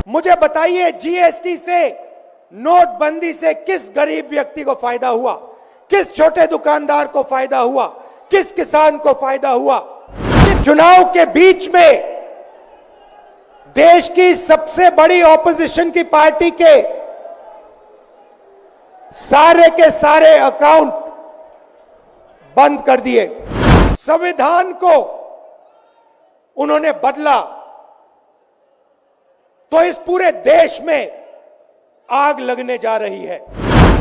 मुझे बताइए, जीएसटी से, नोटबंदी से किस गरीब व्यक्ति को फायदा हुआ? किस छोटे दुकानदार को फायदा हुआ? किस किसान को फायदा हुआ? इस चुनाव के बीच में देश की सबसे बड़ी ऑपोजिशन की पार्टी के सारे अकाउंट बंद कर दिए। संविधान को उन्होंने बदला तो इस पूरे देश में आग लगने जा रही है।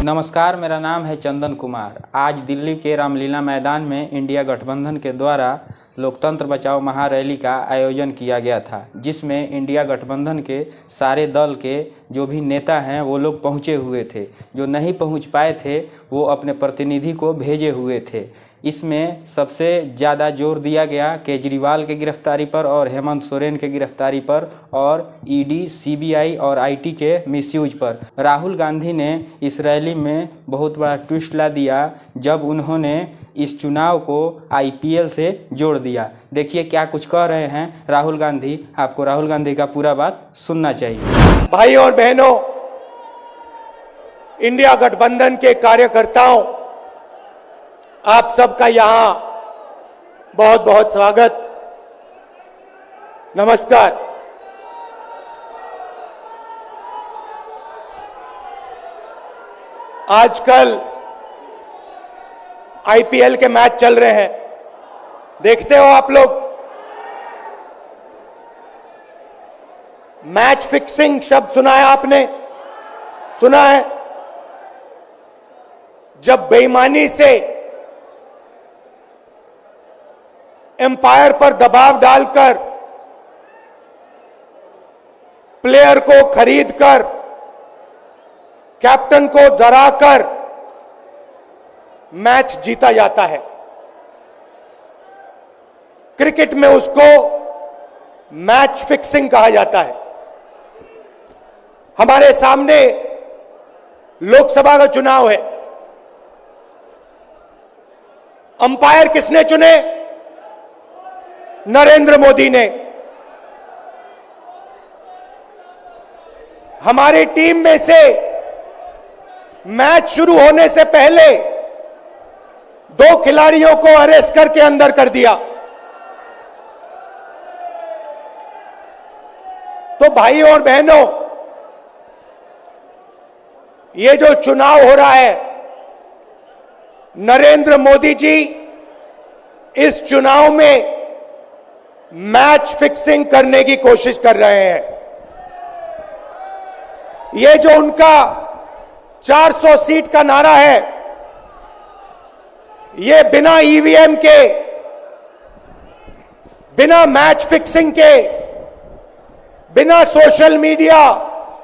नमस्कार, मेरा नाम है चंदन कुमार। आज दिल्ली के रामलीला मैदान में इंडिया गठबंधन के द्वारा लोकतंत्र बचाओ महारैली का आयोजन किया गया था, जिसमें इंडिया गठबंधन के सारे दल के जो भी नेता हैं वो लोग पहुंचे हुए थे। जो नहीं पहुंच पाए थे वो अपने प्रतिनिधि को भेजे हुए थे। इसमें सबसे ज़्यादा जोर दिया गया केजरीवाल के गिरफ्तारी पर और हेमंत सोरेन के गिरफ्तारी पर और ईडी, सीबीआई और आईटी के मिसयूज पर। राहुल गांधी ने इस रैली में बहुत बड़ा ट्विस्ट ला दिया जब उन्होंने इस चुनाव को आईपीएल से जोड़ दिया। देखिए क्या कुछ कह रहे हैं राहुल गांधी। आपको राहुल गांधी का पूरा बात सुनना चाहिए। भाइयों और बहनों, इंडिया गठबंधन के कार्यकर्ताओं, आप सबका यहां बहुत बहुत स्वागत, नमस्कार। आजकल आईपीएल के मैच चल रहे हैं, देखते हो आप लोग। मैच फिक्सिंग शब्द सुना है आपने? सुना है? जब बेईमानी से एम्पायर पर दबाव डालकर प्लेयर को खरीदकर कैप्टन को डराकर मैच जीता जाता है। क्रिकेट में उसको मैच फिक्सिंग कहा जाता है। हमारे सामने लोकसभा का चुनाव है। अंपायर किसने चुने? नरेंद्र मोदी ने। हमारी टीम में से मैच शुरू होने से पहले 2 खिलाड़ियों को अरेस्ट करके अंदर कर दिया। तो भाइयों और बहनों, ये जो चुनाव हो रहा है, नरेंद्र मोदी जी इस चुनाव में मैच फिक्सिंग करने की कोशिश कर रहे हैं। ये जो उनका 400 सीट का नारा है, ये बिना ईवीएम के, बिना मैच फिक्सिंग के, बिना सोशल मीडिया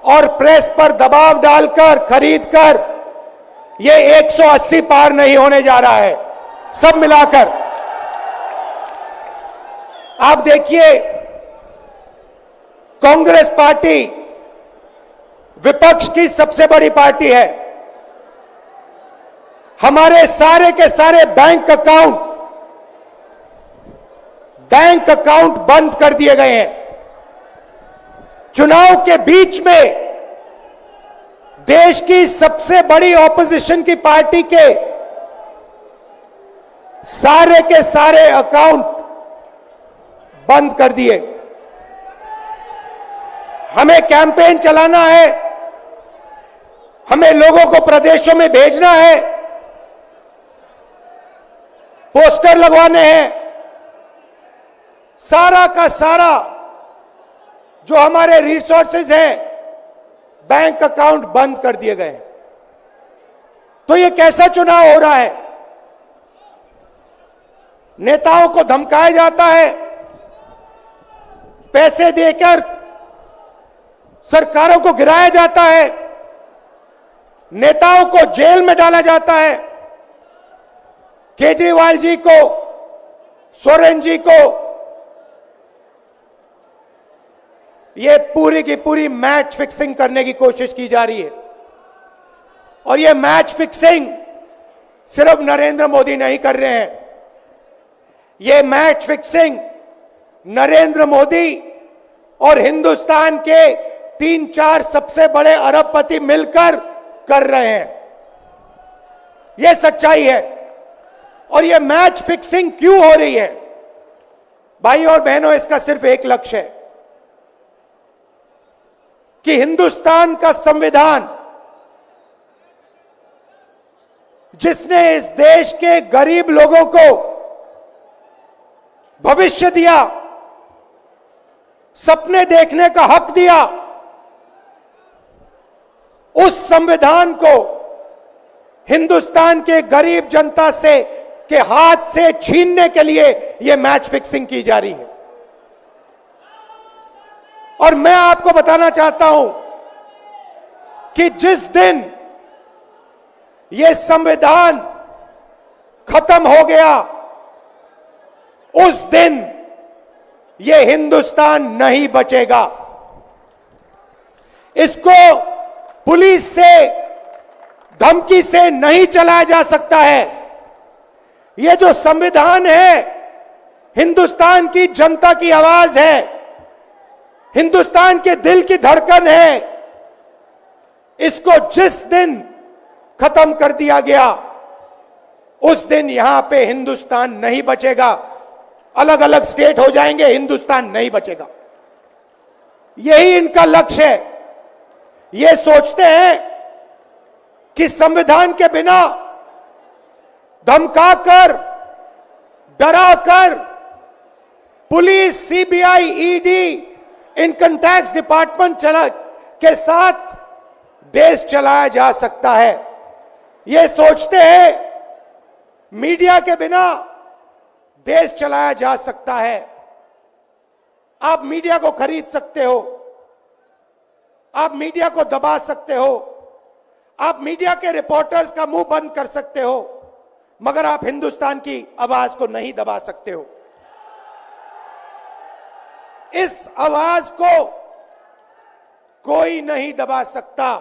और प्रेस पर दबाव डालकर खरीदकर ये 180 पार नहीं होने जा रहा है। सब मिलाकर आप देखिए, कांग्रेस पार्टी विपक्ष की सबसे बड़ी पार्टी है। हमारे सारे के सारे बैंक अकाउंट बंद कर दिए गए हैं। चुनाव के बीच में देश की सबसे बड़ी ऑपोजिशन की पार्टी के सारे अकाउंट बंद कर दिए। हमें कैंपेन चलाना है, हमें लोगों को प्रदेशों में भेजना है, पोस्टर लगवाने हैं। सारा का सारा जो हमारे रिसोर्सेज हैं, बैंक अकाउंट बंद कर दिए गए। तो ये कैसा चुनाव हो रहा है? नेताओं को धमकाया जाता है, पैसे देकर सरकारों को गिराया जाता है, नेताओं को जेल में डाला जाता है। केजरीवाल जी को, सोरेन जी को ये पूरी की पूरी मैच फिक्सिंग करने की कोशिश की जा रही है। और ये मैच फिक्सिंग सिर्फ नरेंद्र मोदी नहीं कर रहे हैं, ये मैच फिक्सिंग नरेंद्र मोदी और हिंदुस्तान के 3-4 सबसे बड़े अरबपति मिलकर कर रहे हैं। यह सच्चाई है। और यह मैच फिक्सिंग क्यों हो रही है? भाई और बहनों, इसका सिर्फ एक लक्ष्य है कि हिंदुस्तान का संविधान, जिसने इस देश के गरीब लोगों को भविष्य दिया, सपने देखने का हक दिया, उस संविधान को हिंदुस्तान के गरीब जनता से के हाथ से छीनने के लिए यह मैच फिक्सिंग की जा रही है। और मैं आपको बताना चाहता हूं कि जिस दिन यह संविधान खत्म हो गया, उस दिन यह हिंदुस्तान नहीं बचेगा। इसको पुलिस से, धमकी से नहीं चलाया जा सकता है। यह जो संविधान है, हिंदुस्तान की जनता की आवाज है, हिंदुस्तान के दिल की धड़कन है। इसको जिस दिन खत्म कर दिया गया, उस दिन यहां पे हिंदुस्तान नहीं बचेगा। अलग अलग स्टेट हो जाएंगे, हिंदुस्तान नहीं बचेगा। यही इनका लक्ष्य है। ये सोचते हैं कि संविधान के बिना धमकाकर, डराकर police, CBI, ED, income tax department के साथ देश चलाया जा सकता है। ये सोचते हैं मीडिया के बिना देश चलाया जा सकता है। आप मीडिया को खरीद सकते हो, आप मीडिया को दबा सकते हो, आप मीडिया के रिपोर्टर्स का मुंह बंद कर सकते हो, मगर आप हिंदुस्तान की आवाज को नहीं दबा सकते हो। इस आवाज को कोई नहीं दबा सकता।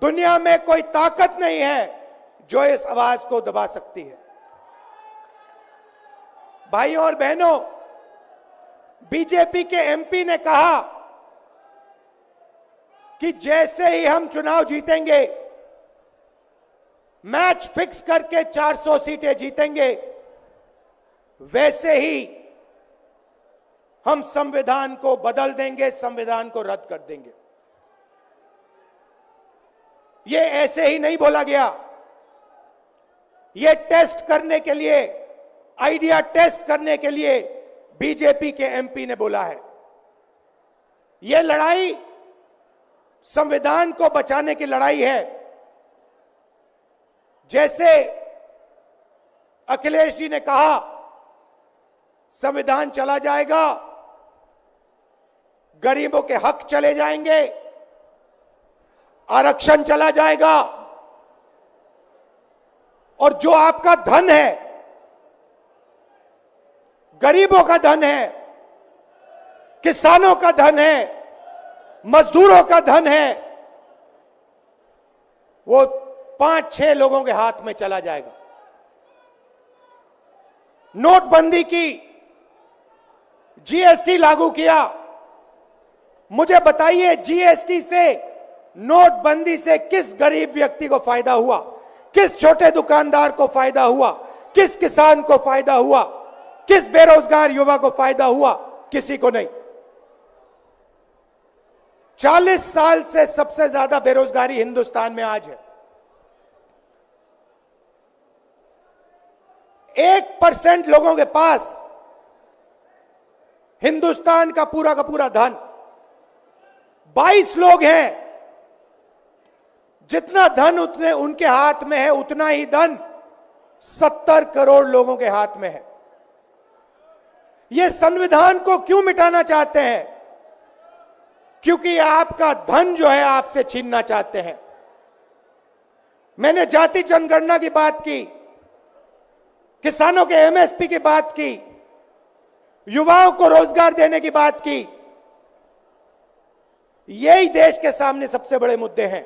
दुनिया में कोई ताकत नहीं है जो इस आवाज को दबा सकती है। भाइयों और बहनों, बीजेपी के एमपी ने कहा कि जैसे ही हम चुनाव जीतेंगे, मैच फिक्स करके 400 सीटें जीतेंगे, वैसे ही हम संविधान को बदल देंगे, संविधान को रद्द कर देंगे। यह ऐसे ही नहीं बोला गया। यह टेस्ट करने के लिए, आइडिया टेस्ट करने के लिए बीजेपी के एमपी ने बोला है। यह लड़ाई संविधान को बचाने की लड़ाई है। जैसे अखिलेश जी ने कहा, संविधान चला जाएगा, गरीबों के हक चले जाएंगे, आरक्षण चला जाएगा, और जो आपका धन है, गरीबों का धन है, किसानों का धन है, मजदूरों का धन है, वो 5-6 लोगों के हाथ में चला जाएगा। नोटबंदी की, जीएसटी लागू किया। मुझे बताइए, जीएसटी से, नोटबंदी से किस गरीब व्यक्ति को फायदा हुआ? किस छोटे दुकानदार को फायदा हुआ? किस किसान को फायदा हुआ? किस बेरोजगार युवा को फायदा हुआ? किसी को नहीं। 40 साल से सबसे ज्यादा बेरोजगारी हिंदुस्तान में आज है। 1% लोगों के पास हिंदुस्तान का पूरा धन, 22 लोग हैं। जितना धन उतने उनके हाथ में है, उतना ही धन 70 करोड़ लोगों के हाथ में है। ये संविधान को क्यों मिटाना चाहते हैं? क्योंकि आपका धन जो है आपसे छीनना चाहते हैं। मैंने जाति जनगणना की बात की, किसानों के एमएसपी की बात की, युवाओं को रोजगार देने की बात की। यही देश के सामने सबसे बड़े मुद्दे हैं।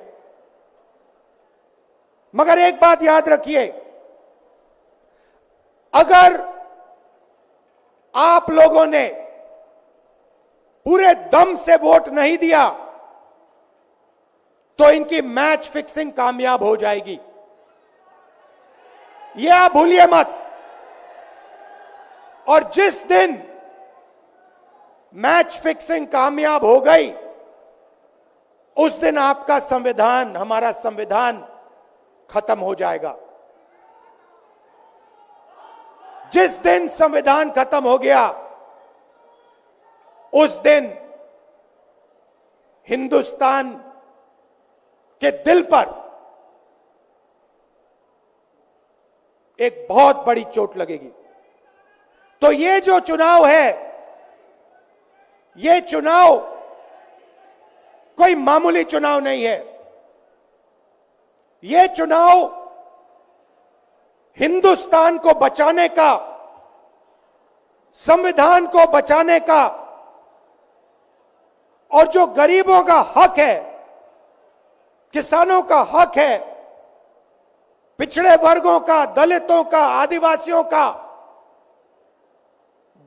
मगर एक बात याद रखिए, अगर आप लोगों ने पूरे दम से वोट नहीं दिया तो इनकी मैच फिक्सिंग कामयाब हो जाएगी। यह आप भूलिए मत। और जिस दिन मैच फिक्सिंग कामयाब हो गई, उस दिन आपका संविधान, हमारा संविधान खत्म हो जाएगा। जिस दिन संविधान खत्म हो गया, उस दिन हिंदुस्तान के दिल पर एक बहुत बड़ी चोट लगेगी। तो ये जो चुनाव है, ये चुनाव कोई मामूली चुनाव नहीं है। ये चुनाव हिंदुस्तान को बचाने का, संविधान को बचाने का, और जो गरीबों का हक है, किसानों का हक है, पिछड़े वर्गों का, दलितों का, आदिवासियों का,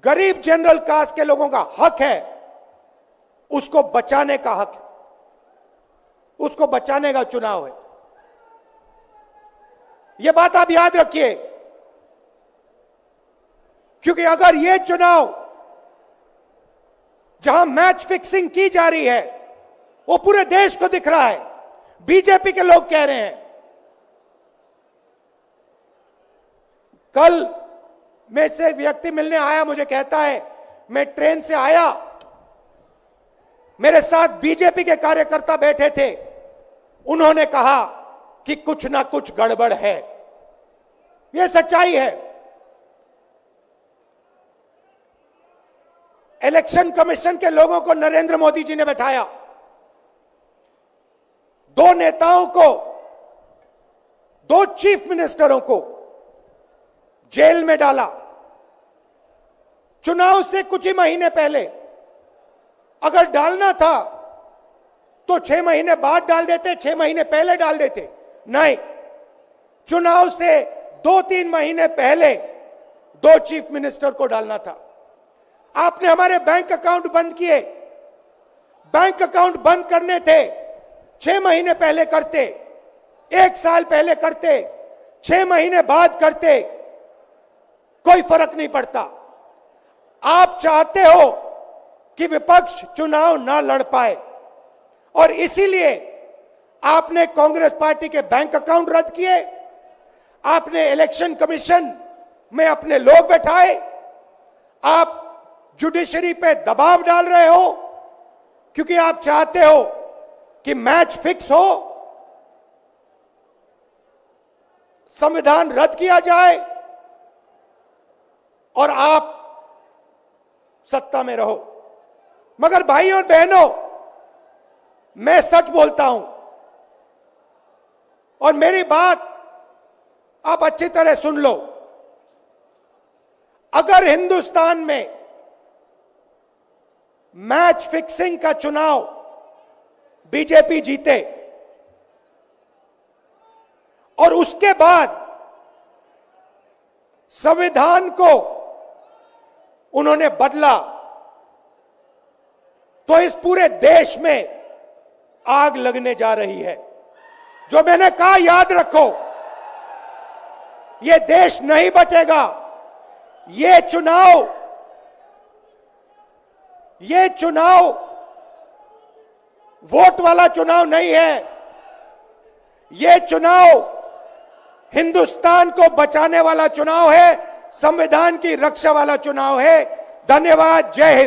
गरीब जनरल कास्ट के लोगों का हक है, उसको बचाने का हक है। उसको बचाने का चुनाव है। यह बात आप याद रखिए, क्योंकि अगर यह चुनाव जहां मैच फिक्सिंग की जा रही है, वो पूरे देश को दिख रहा है। बीजेपी के लोग कह रहे हैं। कल में से एक व्यक्ति मिलने आया, मुझे कहता है मैं ट्रेन से आया, मेरे साथ बीजेपी के कार्यकर्ता बैठे थे, उन्होंने कहा कि कुछ ना कुछ गड़बड़ है। यह सच्चाई है। इलेक्शन कमीशन के लोगों को नरेंद्र मोदी जी ने बैठाया, दो नेताओं को, दो चीफ मिनिस्टरों को जेल में डाला। चुनाव से कुछ ही महीने पहले अगर डालना था तो 6 महीने बाद डाल देते, 6 महीने पहले डाल देते। नहीं, चुनाव से 2-3 महीने पहले 2 चीफ मिनिस्टर को डालना था। आपने हमारे बैंक अकाउंट बंद किए। बैंक अकाउंट बंद करने थे, 6 महीने पहले करते, 1 साल पहले करते, 6 महीने बाद करते, कोई फर्क नहीं पड़ता। आप चाहते हो कि विपक्ष चुनाव ना लड़ पाए, और इसीलिए आपने कांग्रेस पार्टी के बैंक अकाउंट रद्द किए, आपने इलेक्शन कमीशन में अपने लोग बैठाए, आप जुडिशरी पे दबाव डाल रहे हो, क्योंकि आप चाहते हो कि मैच फिक्स हो, संविधान रद्द किया जाए और आप सत्ता में रहो। मगर भाई और बहनों, मैं सच बोलता हूं, और मेरी बात आप अच्छी तरह सुन लो। अगर हिंदुस्तान में मैच फिक्सिंग का चुनाव बीजेपी जीते और उसके बाद संविधान को उन्होंने बदला, तो इस पूरे देश में आग लगने जा रही है। जो मैंने कहा याद रखो, यह देश नहीं बचेगा। यह चुनाव वोट वाला चुनाव नहीं है। यह चुनाव हिंदुस्तान को बचाने वाला चुनाव है, संविधान की रक्षा वाला चुनाव है। धन्यवाद। जय हिंद।